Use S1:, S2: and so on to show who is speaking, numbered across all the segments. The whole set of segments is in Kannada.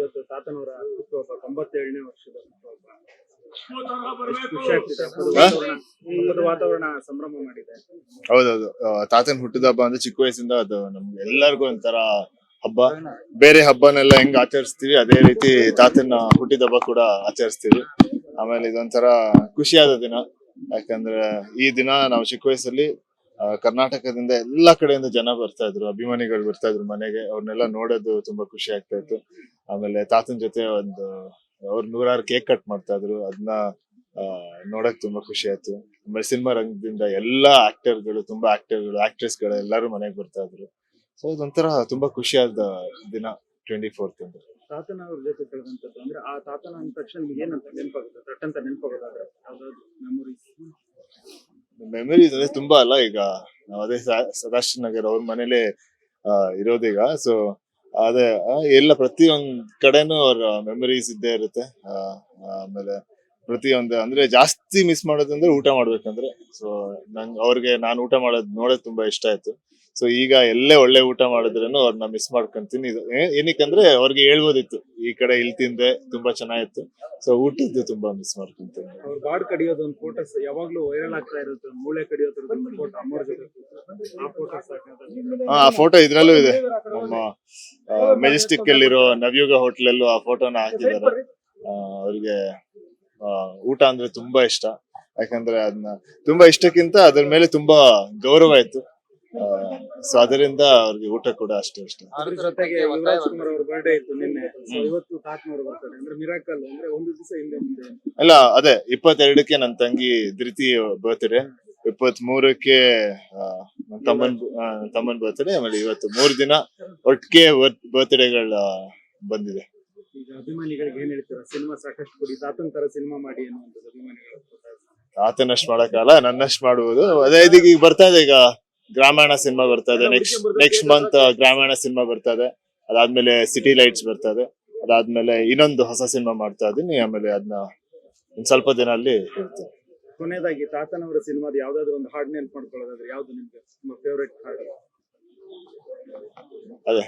S1: ಇವತ್ತು ತಾತನವರ ಹುಟ್ಟುಹಬ್ಬ 97ನೇ ವರ್ಷದ ಹುಟ್ಟುಹಬ್ಬ. ಎಷ್ಟು ಖುಷಿ ಆಗ್ತಿದೆ. ಹಬ್ಬದ ವಾತಾವರಣ ಸಂಭ್ರಮ ಮಾಡಿದೆ.
S2: ಹೌದೌದು. ತಾತನ ಹುಟ್ಟಿದ ಹಬ್ಬ ಅಂದ್ರೆ ಚಿಕ್ಕ ವಯಸ್ಸಿಂದ ಅದು ನಮ್ಗೆ ಎಲ್ಲರಿಗೂ ಒಂಥರ ಹಬ್ಬ. ಬೇರೆ ಹಬ್ಬನೆಲ್ಲ ಹೆಂಗ್ ಆಚರಿಸ್ತೀವಿ ಅದೇ ರೀತಿ ತಾತನ ಹುಟ್ಟಿದ ಹಬ್ಬ ಕೂಡ ಆಚರಿಸ್ತೀವಿ. ಆಮೇಲೆ ಇದೊಂಥರ ಖುಷಿಯಾದ ದಿನ. ಯಾಕಂದ್ರೆ ಈ ದಿನ ನಾವು ಚಿಕ್ಕ ವಯಸ್ಸಲ್ಲಿ ಕರ್ನಾಟಕದಿಂದ ಎಲ್ಲಾ ಕಡೆಯಿಂದ ಜನ ಬರ್ತಾ ಇದ್ರು, ಅಭಿಮಾನಿಗಳು ಬರ್ತಾ ಇದ್ರು ಮನೆಗೆ. ಅವ್ರನ್ನೆಲ್ಲ ನೋಡೋದು ತುಂಬಾ ಖುಷಿ ಆಗ್ತಾ ಇತ್ತು. ಆಮೇಲೆ ತಾತನ ಜೊತೆ ಅವ್ರು 100 ಕೇಕ್ ಕಟ್ ಮಾಡ್ತಾ ಇದ್ರು. ಅದನ್ನ ನೋಡಕ್ ತುಂಬಾ ಖುಷಿ ಆಯ್ತು. ಆಮೇಲೆ ಸಿನಿಮಾ ರಂಗದಿಂದ ಎಲ್ಲಾ ತುಂಬಾ ಆಕ್ಟ್ರೆಸ್ ಗಳು ಎಲ್ಲಾರು ಮನೆಗೆ ಬರ್ತಾ ಇದ್ರು. ಸೊ ಇದೊಂಥರ ತುಂಬಾ ಖುಷಿಯಾದ ದಿನ 24th ಅಂದ್ರೆ.
S1: ತಾತನ ಅವ್ರ ಜೊತೆ ಕಳೆದಂತದ್ದು ಅಂದ್ರೆ ಆ ತಾತನ ಅಂದ ತಕ್ಷಣ ನಿಮ್ಗೆ ಏನಂತ ನೆನಪಾಗುತ್ತೆ? ಥಟ್ ನೆನಪಾಗೋದಾದ್ರೆ ಯಾವ್ದಾದ್ರು
S2: ಮೆಮೊರೀಸ್ ಅಂದ್ರೆ ತುಂಬಾ ಅಲ್ಲ. ಈಗ ನಾವು ಅದೇ ಸದಾಶಿವ ನಗರ್ ಅವ್ರ ಮನೇಲೆ ಇರೋದೀಗ. ಸೊ ಅದೇ ಎಲ್ಲ ಪ್ರತಿಯೊಂದ್ ಕಡೆನೂ ಅವ್ರ ಮೆಮೊರೀಸ್ ಇದ್ದೇ ಇರುತ್ತೆ. ಆಮೇಲೆ ಪ್ರತಿಯೊಂದು ಅಂದ್ರೆ ಜಾಸ್ತಿ ಮಿಸ್ ಮಾಡೋದಂದ್ರೆ ಊಟ ಮಾಡ್ಬೇಕಂದ್ರೆ. ಸೊ ಅವ್ರಿಗೆ ನಾನು ಊಟ ನೋಡೋದ್ ತುಂಬಾ ಇಷ್ಟ ಆಯ್ತು. ಸೊ ಈಗ ಎಲ್ಲೇ ಒಳ್ಳೆ ಊಟ ಮಾಡಿದ್ರೇನು ಅವ್ರನ್ನ ಮಿಸ್ ಮಾಡ್ಕೊಂತೀನಿ. ಏನಕ್ಕಂದ್ರೆ ಅವ್ರಿಗೆ ಹೇಳ್ಬೋದಿತ್ತು ಈ ಕಡೆ ಇಲ್ಲಿ ತಿಂದೆ ತುಂಬಾ ಚೆನ್ನಾಗಿತ್ತು. ಸೊ ಊಟದ್ದು ತುಂಬಾ ಮಿಸ್ ಮಾಡ್ಕೊಂತೀನಿ.
S1: ಅವ್ರ ಗಾಡ್ ಕಡಿಯೋದು ಒಂದು ಫೋಟೋಸ್ ಯಾವಾಗ್ಲೂ ವೈರಲ್ ಆಗ್ತಾ ಇರುತ್ತೆ. ಮೂಳೆ ಕಡಿಯೋದ್ರ ಫೋಟೋ ಅಮ್ಮವ್ರ ಜೊತೆ ಆ ಫೋಟೋಸ್
S2: ಆ ಫೋಟೋ ಇದ್ರಲ್ಲೂ ಇದೆ. ನಮ್ಮ ಮೆಜೆಸ್ಟಿಕ್ ಅಲ್ಲಿರೋ ನವಯುಗ ಹೋಟೆಲ್ ಅಲ್ಲೂ ಆ ಫೋಟೋನ ಹಾಕಿದ್ದಾರೆ. ಅವ್ರಿಗೆ ಊಟ ಅಂದ್ರೆ ತುಂಬಾ ಇಷ್ಟ. ಯಾಕಂದ್ರೆ ಅದನ್ನ ತುಂಬಾ ಇಷ್ಟಕ್ಕಿಂತ ಅದ್ರ ಮೇಲೆ ತುಂಬಾ ಗೌರವ ಇತ್ತು. ಸೊ ಅದರಿಂದ ಅವ್ರಿಗೆ ಊಟ ಕೂಡ ಅಷ್ಟೇ ಇಷ್ಟ.
S1: ಅದ್ರ ಜೊತೆಗೆ ಯುವರಾಜ್ ಕುಮಾರ್ ಅವ್ರ ಬರ್ಡೇ ಇತ್ತು ನಿನ್ನೆ. ಇವತ್ತು ತಾತನವ್ರ ಬರ್ತಾರೆ ಅಂದ್ರೆ ಮಿರಾಕಲ್ ಅಂದ್ರೆ ಒಂದು ದಿವಸ ಹಿಂದೆ ಮುಂದೆ
S2: ಅಲ್ಲ. ಅದೇ 22ಕ್ಕೆ ನನ್ನ ತಂಗಿ ಧೃತಿ ಬರ್ತ್ಡೇ, 23ಕ್ಕೆ ತಮ್ಮನ್ ಬರ್ತ್ಡೇ. ಆಮೇಲೆ ಇವತ್ತು 3 ದಿನ ಒಟ್ಟಿಗೆ ಬರ್ತ್ಡೇಗಳ ಬಂದಿದೆ.
S1: ಈಗ ಅಭಿಮಾನಿಗಳಿಗೆ ಏನ್ ಹೇಳ್ತೀರಾ? ಸಿನಿಮಾ ಸಾಕಷ್ಟು ಕೊಡಿ, ತಾತನ ತರ ಸಿನಿಮಾ ಮಾಡಿ ಅನ್ನುವಂಥದ್ದು ಅಭಿಮಾನಿಗಳು.
S2: ತಾತನಷ್ಟು ಮಾಡಕ್ಕಲ್ಲ, ನನ್ನಷ್ಟು ಮಾಡುವುದು. ಅದೇ ಇದೀಗ ಈಗ ಬರ್ತಾ ಇದೆ. ಈಗ ಗ್ರಾಮಾಯಣ ಸಿನಿಮಾ ಬರ್ತಾ ಇದೆ. ನೆಕ್ಸ್ಟ್ ಮಂತ್ ಗ್ರಾಮಾಯಣ ಸಿನಿಮಾ ಬರ್ತಾ ಇದೆ. ಅದಾದ್ಮೇಲೆ ಸಿಟಿ ಲೈಟ್ಸ್ ಬರ್ತಾ ಇದೆ. ಅದಾದ್ಮೇಲೆ ಇನ್ನೊಂದು ಹೊಸ ಸಿನಿಮಾ ಮಾಡ್ತಾ ಇದೀನಿ. ಆಮೇಲೆ ಅದನ್ನ ಒಂದ್ ಸ್ವಲ್ಪ ದಿನ ಅಲ್ಲಿ ಹೇಳ್ತೀನಿ.
S1: ಕೊನೆಯದಾಗಿ ತಾತನವರ ಸಿನಿಮಾದ ಯಾವ್ದಾದ್ರು ಒಂದು ಹಾಡ್ ನೆನ್ಪು ಮಾಡ್ಕೊಳ್ಳೋದಾದ್ರೆ ಯಾವ್ದು ನಿಮ್ಗೆ ನಿಮ್ಮ ಫೇವರೇಟ್ ಹಾಡು?
S2: ಅದೇ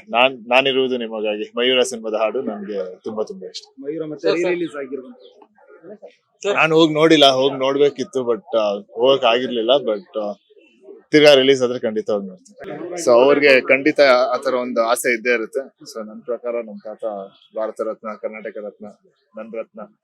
S2: ನಾನಿರುವುದು ನಿಮಗಾಗಿ, ಮಯೂರ ಸಿನಿಮಾದ ಹಾಡು ನನ್ಗೆ ತುಂಬಾ ತುಂಬಾ ಇಷ್ಟ.
S1: ಮಯೂರ ಮತ್ತೆ ರಿಲೀಸ್ ಆಗಿರುವಂತದ್ದು
S2: ನಾನು ಹೋಗಿ ನೋಡಿಲ್ಲ, ಹೋಗಿ ನೋಡ್ಬೇಕಿತ್ತು. ಬಟ್ ಹೋಗಕ್ ಆಗಿರ್ಲಿಲ್ಲ. ಬಟ್ ತಿರ್ಗಾ ರಿಲೀಸ್ ಆದ್ರೆ ಖಂಡಿತ ಹೋಗಿ ನೋಡ್ತೀನಿ. ಸೊ ಅವ್ರಿಗೆ ಖಂಡಿತ ಆತರ ಒಂದು ಆಸೆ ಇದ್ದೇ ಇರುತ್ತೆ. ಸೊ ನನ್ನ ಪ್ರಕಾರ ನಮ್ ತಾತ ಭಾರತ ರತ್ನ, ಕರ್ನಾಟಕ ರತ್ನ, ನನ್ ರತ್ನ